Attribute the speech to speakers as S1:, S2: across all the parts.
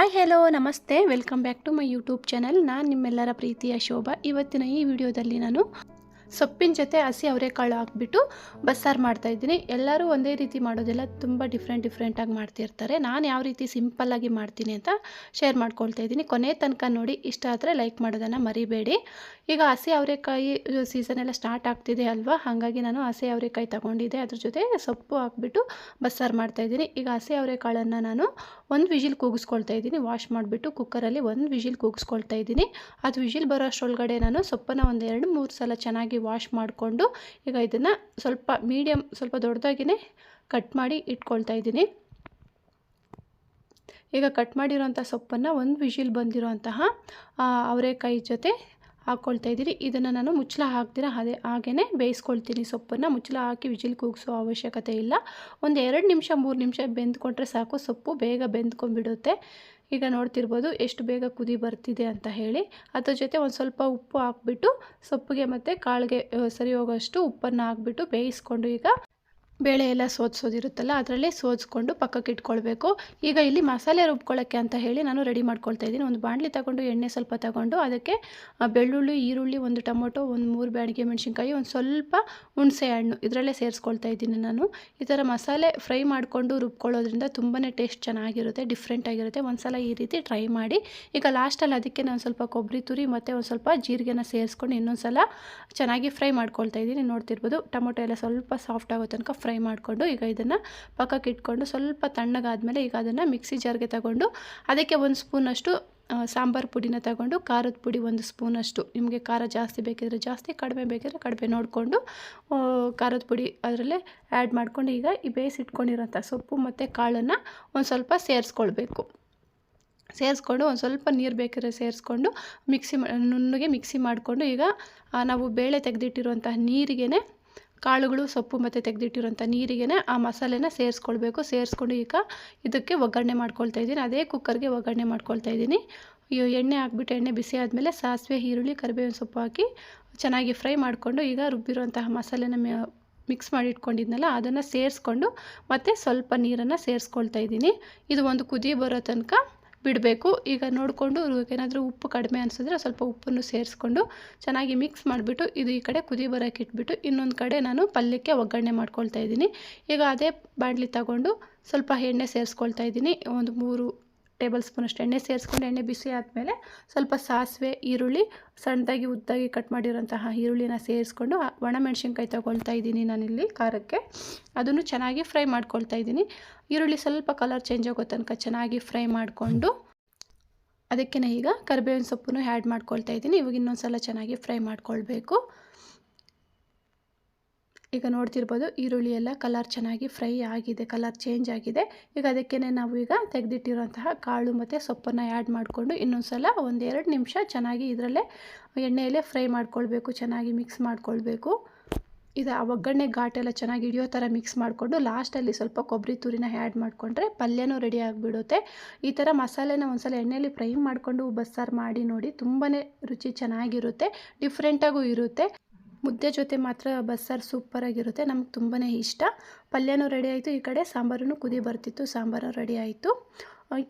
S1: Hi hello ನಮಸ್ತೆ welcome back to my YouTube channel. ನಾನು ನಿಮ್ಮೆಲ್ಲರ ಪ್ರೀತಿಯ ಶೋಭಾ. ಇವತ್ತಿನ ಈ ವಿಡಿಯೋದಲ್ಲಿ ನಾನು ಸೊಪ್ಪಿನ ಜೊತೆ ಹಸಿ ಅವರೆಕಾಳು ಹಾಕ್ಬಿಟ್ಟು ಬಸ್ಸಾರು ಮಾಡ್ತಾಯಿದ್ದೀನಿ. ಎಲ್ಲರೂ ಒಂದೇ ರೀತಿ ಮಾಡೋದಿಲ್ಲ, ತುಂಬ ಡಿಫ್ರೆಂಟಾಗಿ ಮಾಡ್ತಿರ್ತಾರೆ. ನಾನು ಯಾವ ರೀತಿ ಸಿಂಪಲ್ಲಾಗಿ ಮಾಡ್ತೀನಿ ಅಂತ ಶೇರ್ ಮಾಡ್ಕೊಳ್ತಾ ಇದ್ದೀನಿ. ಕೊನೆ ತನಕ ನೋಡಿ. ಇಷ್ಟ ಆದರೆ ಲೈಕ್ ಮಾಡೋದನ್ನು ಮರಿಬೇಡಿ. ಈಗ ಹಸಿ ಅವರೆಕಾಯಿ ಸೀಸನ್ ಎಲ್ಲ ಸ್ಟಾರ್ಟ್ ಆಗ್ತಿದೆ ಅಲ್ವಾ, ಹಾಗಾಗಿ ನಾನು ಹಸಿ ಅವರೆಕಾಯಿ ತೊಗೊಂಡಿದ್ದೆ. ಅದ್ರ ಜೊತೆ ಸೊಪ್ಪು ಹಾಕ್ಬಿಟ್ಟು ಬಸ್ಸಾರು ಮಾಡ್ತಾಯಿದ್ದೀನಿ. ಈಗ ಹಸಿ ಅವರೆಕಾಳನ್ನು ನಾನು ಒಂದು ವಿಜಿಲ್ ಕೂಗಿಸ್ಕೊಳ್ತಾ ಇದ್ದೀನಿ. ವಾಶ್ ಮಾಡಿಬಿಟ್ಟು ಕುಕ್ಕರಲ್ಲಿ ಒಂದು ವಿಜಿಲ್ ಕೂಗಿಸ್ಕೊಳ್ತಾ ಇದ್ದೀನಿ. ಅದು ವಿಜಿಲ್ ಬರೋ ಅಷ್ಟರೊಳಗಡೆ ನಾನು ಸೊಪ್ಪನ್ನು ಒಂದು 2-3 ಸಲ ಚೆನ್ನಾಗಿ ವಾಶ್ ಮಾಡಿಕೊಂಡು ಈಗ ಇದನ್ನು ಸ್ವಲ್ಪ ದೊಡ್ಡದಾಗಿಯೇ ಕಟ್ ಮಾಡಿ ಇಟ್ಕೊಳ್ತಾ ಇದ್ದೀನಿ. ಈಗ ಕಟ್ ಮಾಡಿರೋಂಥ ಸೊಪ್ಪನ್ನು ಒಂದು ವಿಜಿಲ್ ಬಂದಿರೋಂತಹ ಅವರೆಕಾಯಿ ಜೊತೆ ಹಾಕ್ಕೊಳ್ತಾ ಇದ್ದೀನಿ. ಇದನ್ನು ನಾನು ಮುಚ್ಚಳ ಹಾಕ್ದಿರ ಹಾಗೇ ಬೇಯಿಸ್ಕೊಳ್ತೀನಿ. ಸೊಪ್ಪನ್ನು ಮುಚ್ಚಳ ಹಾಕಿ ವಿಜಿಲ್ ಕೂಗಿಸೋ ಅವಶ್ಯಕತೆ ಇಲ್ಲ. ಒಂದು 2 ನಿಮಿಷ 3 ನಿಮಿಷ ಬೆಂದ್ಕೊಂಡ್ರೆ ಸಾಕು, ಸೊಪ್ಪು ಬೇಗ ಬೆಂದ್ಕೊಂಡ್ಬಿಡುತ್ತೆ. ಈಗ ನೋಡ್ತಿರ್ಬೋದು ಎಷ್ಟು ಬೇಗ ಕುದಿ ಬರ್ತಿದೆ ಅಂತ ಹೇಳಿ. ಅದ್ರ ಜೊತೆ ಒಂದು ಸ್ವಲ್ಪ ಉಪ್ಪು ಹಾಕ್ಬಿಟ್ಟು ಸೊಪ್ಪಿಗೆ ಮತ್ತು ಕಾಳಿಗೆ ಸರಿ ಹೋಗೋಷ್ಟು ಉಪ್ಪನ್ನು ಹಾಕ್ಬಿಟ್ಟು ಬೇಯಿಸ್ಕೊಂಡು ಈಗ ಬೇಳೆ ಎಲ್ಲ ಸೋದಿರುತ್ತಲ್ಲ ಅದರಲ್ಲೇ ಸೋದಿಸ್ಕೊಂಡು ಪಕ್ಕಕ್ಕೆ ಇಟ್ಕೊಳ್ಬೇಕು. ಈಗ ಇಲ್ಲಿ ಮಸಾಲೆ ರುಬ್ಕೊಳ್ಳೋಕ್ಕೆ ಅಂತ ಹೇಳಿ ನಾನು ರೆಡಿ ಮಾಡ್ಕೊಳ್ತಾ ಇದ್ದೀನಿ. ಒಂದು ಬಾಣಲಿ ತಗೊಂಡು ಎಣ್ಣೆ ಸ್ವಲ್ಪ ತಗೊಂಡು ಅದಕ್ಕೆ ಬೆಳ್ಳುಳ್ಳಿ, ಈರುಳ್ಳಿ, ಒಂದು ಟೊಮೊಟೊ, ಒಂದು 3 ಬ್ಯಾಡಗಿ ಮೆಣಸಿನ್ಕಾಯಿ, ಒಂದು ಸ್ವಲ್ಪ ಹುಣಸೆ ಹಣ್ಣು ಇದರಲ್ಲೇ ಸೇರಿಸ್ಕೊಳ್ತಾ ಇದ್ದೀನಿ ನಾನು. ಈ ಥರ ಮಸಾಲೆ ಫ್ರೈ ಮಾಡಿಕೊಂಡು ರುಬ್ಕೊಳ್ಳೋದ್ರಿಂದ ತುಂಬಾ ಟೇಸ್ಟ್ ಚೆನ್ನಾಗಿರುತ್ತೆ, ಡಿಫ್ರೆಂಟಾಗಿರುತ್ತೆ. ಒಂದು ಸಲ ಈ ರೀತಿ ಟ್ರೈ ಮಾಡಿ. ಈಗ ಲಾಸ್ಟಲ್ಲಿ ಅದಕ್ಕೆ ನಾನು ಸ್ವಲ್ಪ ಕೊಬ್ಬರಿ ತುರಿ ಮತ್ತು ಒಂದು ಸ್ವಲ್ಪ ಜೀರಿಗೆನ ಸೇರಿಸ್ಕೊಂಡು ಇನ್ನೊಂದು ಸಲ ಚೆನ್ನಾಗಿ ಫ್ರೈ ಮಾಡ್ಕೊಳ್ತಾ ಇದ್ದೀನಿ. ನೋಡ್ತಿರ್ಬೋದು ಟೊಮೊಟೊ ಎಲ್ಲ ಸ್ವಲ್ಪ ಸಾಫ್ಟ್ ಆಗೋ ತನಕ ಫ್ರೈ ಮಾಡಿಕೊಂಡು ಈಗ ಇದನ್ನು ಪಕ್ಕಕ್ಕೆ ಇಟ್ಕೊಂಡು ಸ್ವಲ್ಪ ತಣ್ಣಗಾದ್ಮೇಲೆ ಈಗ ಅದನ್ನು ಮಿಕ್ಸಿ ಜಾರ್ಗೆ ತಗೊಂಡು ಅದಕ್ಕೆ 1 ಸ್ಪೂನಷ್ಟು ಸಾಂಬಾರು ಪುಡಿನ ತಗೊಂಡು ಖಾರದ ಪುಡಿ 1 ಸ್ಪೂನಷ್ಟು, ನಿಮಗೆ ಖಾರ ಜಾಸ್ತಿ ಬೇಕಿದ್ರೆ ಜಾಸ್ತಿ, ಕಡಿಮೆ ಬೇಕಿದ್ರೆ ಕಡಿಮೆ ನೋಡಿಕೊಂಡು ಖಾರದ ಪುಡಿ ಅದರಲ್ಲೇ ಆ್ಯಡ್ ಮಾಡಿಕೊಂಡು ಈಗ ಈ ಬೇಯಿಸಿಟ್ಕೊಂಡಿರೋಂಥ ಸೊಪ್ಪು ಮತ್ತು ಕಾಳನ್ನು ಒಂದು ಸ್ವಲ್ಪ ಸೇರಿಸ್ಕೊಳ್ಬೇಕು. ಸೇರಿಸ್ಕೊಂಡು ಒಂದು ಸ್ವಲ್ಪ ನೀರು ಬೇಕಾದ್ರೆ ಸೇರಿಸ್ಕೊಂಡು ನುಣ್ಣಗೆ ಮಿಕ್ಸಿ ಮಾಡಿಕೊಂಡು ಈಗ ನಾವು ಬೇಳೆ ತೆಗೆದಿಟ್ಟಿರುವಂತಹ ನೀರಿಗೇ ಕಾಳುಗಳು, ಸೊಪ್ಪು ಮತ್ತು ತೆಗೆದಿಟ್ಟಿರೋಂಥ ನೀರಿಗೆ ಆ ಮಸಾಲೆನ ಸೇರಿಸ್ಕೊಳ್ಬೇಕು. ಸೇರಿಸ್ಕೊಂಡು ಈಗ ಇದಕ್ಕೆ ಒಗ್ಗರಣೆ ಮಾಡ್ಕೊಳ್ತಾ ಇದ್ದೀನಿ. ಅದೇ ಕುಕ್ಕರ್ಗೆ ಒಗ್ಗರಣೆ ಮಾಡ್ಕೊಳ್ತಾ ಇದ್ದೀನಿ. ಎಣ್ಣೆ ಹಾಕ್ಬಿಟ್ಟು ಎಣ್ಣೆ ಬಿಸಿ ಆದಮೇಲೆ ಸಾಸಿವೆ, ಈರುಳ್ಳಿ, ಕರಿಬೇವಿನ ಸೊಪ್ಪು ಹಾಕಿ ಚೆನ್ನಾಗಿ ಫ್ರೈ ಮಾಡಿಕೊಂಡು ಈಗ ರುಬ್ಬಿರುವಂತಹ ಮಸಾಲೆನ ಮಿಕ್ಸ್ ಮಾಡಿ ಇಟ್ಕೊಂಡಿದ್ನಲ್ಲ ಅದನ್ನು ಸೇರಿಸ್ಕೊಂಡು ಮತ್ತು ಸ್ವಲ್ಪ ನೀರನ್ನು ಸೇರಿಸ್ಕೊಳ್ತಾ ಇದ್ದೀನಿ. ಇದು ಒಂದು ಕುದಿ ಬರೋ ತನಕ ಬಿಡಬೇಕು. ಈಗ ನೋಡಿಕೊಂಡು ಏನಾದರೂ ಉಪ್ಪು ಕಡಿಮೆ ಅನಿಸಿದ್ರೆ ಸ್ವಲ್ಪ ಉಪ್ಪನ್ನು ಸೇರಿಸ್ಕೊಂಡು ಚೆನ್ನಾಗಿ ಮಿಕ್ಸ್ ಮಾಡಿಬಿಟ್ಟು ಇದು ಈ ಕಡೆ ಕುದಿ ಬರೋಕ್ಕೆ ಇಟ್ಬಿಟ್ಟು ಇನ್ನೊಂದು ಕಡೆ ನಾನು ಪಲ್ಯಕ್ಕೆ ಒಗ್ಗರಣೆ ಮಾಡ್ಕೊಳ್ತಾ ಇದ್ದೀನಿ. ಈಗ ಅದೇ ಬಾಣಲಿ ತಗೊಂಡು ಸ್ವಲ್ಪ ಎಣ್ಣೆ ಸೇರಿಸ್ಕೊಳ್ತಾ ಇದ್ದೀನಿ. ಒಂದು 3 ಟೇಬಲ್ ಸ್ಪೂನಷ್ಟು ಎಣ್ಣೆ ಸೇರಿಸ್ಕೊಂಡು ಎಣ್ಣೆ ಬಿಸಿ ಆದಮೇಲೆ ಸ್ವಲ್ಪ ಸಾಸಿವೆ, ಈರುಳ್ಳಿ, ಸಣ್ಣದಾಗಿ ಉದ್ದಾಗಿ ಕಟ್ ಮಾಡಿರೋಂತಹ ಈರುಳ್ಳಿನ ಸೇರಿಸ್ಕೊಂಡು ಒಣಮೆಣಸಿನ್ಕಾಯಿ ತೊಗೊಳ್ತಾ ಇದ್ದೀನಿ ನಾನಿಲ್ಲಿ ಖಾರಕ್ಕೆ. ಅದನ್ನು ಚೆನ್ನಾಗಿ ಫ್ರೈ ಮಾಡ್ಕೊಳ್ತಾ ಇದ್ದೀನಿ. ಈರುಳ್ಳಿ ಸ್ವಲ್ಪ ಕಲರ್ ಚೇಂಜ್ ಆಗೋ ತನಕ ಚೆನ್ನಾಗಿ ಫ್ರೈ ಮಾಡಿಕೊಂಡು ಅದಕ್ಕೆ ಈಗ ಕರಿಬೇವಿನ ಸೊಪ್ಪನ್ನು ಆ್ಯಡ್ ಮಾಡ್ಕೊಳ್ತಾ ಇದ್ದೀನಿ. ಇವಾಗ ಇನ್ನೊಂದು ಸಲ ಚೆನ್ನಾಗಿ ಫ್ರೈ ಮಾಡ್ಕೊಳ್ಬೇಕು. ಈಗ ನೋಡ್ತಿರ್ಬೋದು ಈರುಳ್ಳಿ ಎಲ್ಲ ಕಲರ್ ಚೆನ್ನಾಗಿ ಫ್ರೈ ಆಗಿದೆ, ಕಲರ್ ಚೇಂಜ್ ಆಗಿದೆ. ಈಗ ಅದಕ್ಕೇ ನಾವು ಈಗ ತೆಗೆದಿಟ್ಟಿರುವಂತಹ ಕಾಳು ಮತ್ತು ಸೊಪ್ಪನ್ನು ಆ್ಯಡ್ ಮಾಡಿಕೊಂಡು ಇನ್ನೊಂದು ಸಲ 1-2 ನಿಮಿಷ ಚೆನ್ನಾಗಿ ಇದರಲ್ಲೇ ಎಣ್ಣೆಯಲ್ಲೇ ಫ್ರೈ ಮಾಡ್ಕೊಳ್ಬೇಕು, ಚೆನ್ನಾಗಿ ಮಿಕ್ಸ್ ಮಾಡ್ಕೊಳ್ಬೇಕು. ಇದು ಆ ಒಗ್ಗರಣೆ ಘಾಟೆಲ್ಲ ಚೆನ್ನಾಗಿ ಹಿಡಿಯೋ ಥರ ಮಿಕ್ಸ್ ಮಾಡಿಕೊಂಡು ಲಾಸ್ಟಲ್ಲಿ ಸ್ವಲ್ಪ ಕೊಬ್ಬರಿ ತುರಿನ ಆ್ಯಡ್ ಮಾಡಿಕೊಂಡ್ರೆ ಪಲ್ಯನೂ ರೆಡಿ ಆಗಿಬಿಡುತ್ತೆ. ಈ ಥರ ಮಸಾಲೆನ ಒಂದು ಸಲ ಎಣ್ಣೆಯಲ್ಲಿ ಫ್ರೈ ಮಾಡಿಕೊಂಡು ಬಸ್ಸಾರು ಮಾಡಿ ನೋಡಿ, ತುಂಬಾ ರುಚಿ ಚೆನ್ನಾಗಿರುತ್ತೆ, ಡಿಫ್ರೆಂಟಾಗೂ ಇರುತ್ತೆ. ಮುದ್ದೆ ಜೊತೆ ಮಾತ್ರ ಬಸ್ಸಾರು ಸೂಪರಾಗಿರುತ್ತೆ, ನಮ್ಗೆ ತುಂಬಾ ಇಷ್ಟ. ಪಲ್ಯನೂ ರೆಡಿ ಆಯಿತು, ಈ ಕಡೆ ಸಾಂಬಾರೂ ಕುದಿ ಬರ್ತಿತ್ತು, ಸಾಂಬಾರು ರೆಡಿ ಆಯಿತು.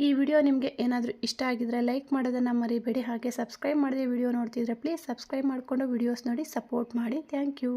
S1: ಈ ವಿಡಿಯೋ ನಿಮಗೆ ಏನಾದರೂ ಇಷ್ಟ ಆಗಿದ್ರೆ ಲೈಕ್ ಮಾಡೋದನ್ನು ಮರಿಬೇಡಿ. ಹಾಗೆ ಸಬ್ಸ್ಕ್ರೈಬ್ ಮಾಡದೆ ವಿಡಿಯೋ ನೋಡ್ತಿದ್ರೆ ಪ್ಲೀಸ್ ಸಬ್ಸ್ಕ್ರೈಬ್ ಮಾಡಿಕೊಂಡು ವಿಡಿಯೋಸ್ ನೋಡಿ ಸಪೋರ್ಟ್ ಮಾಡಿ. Thank you.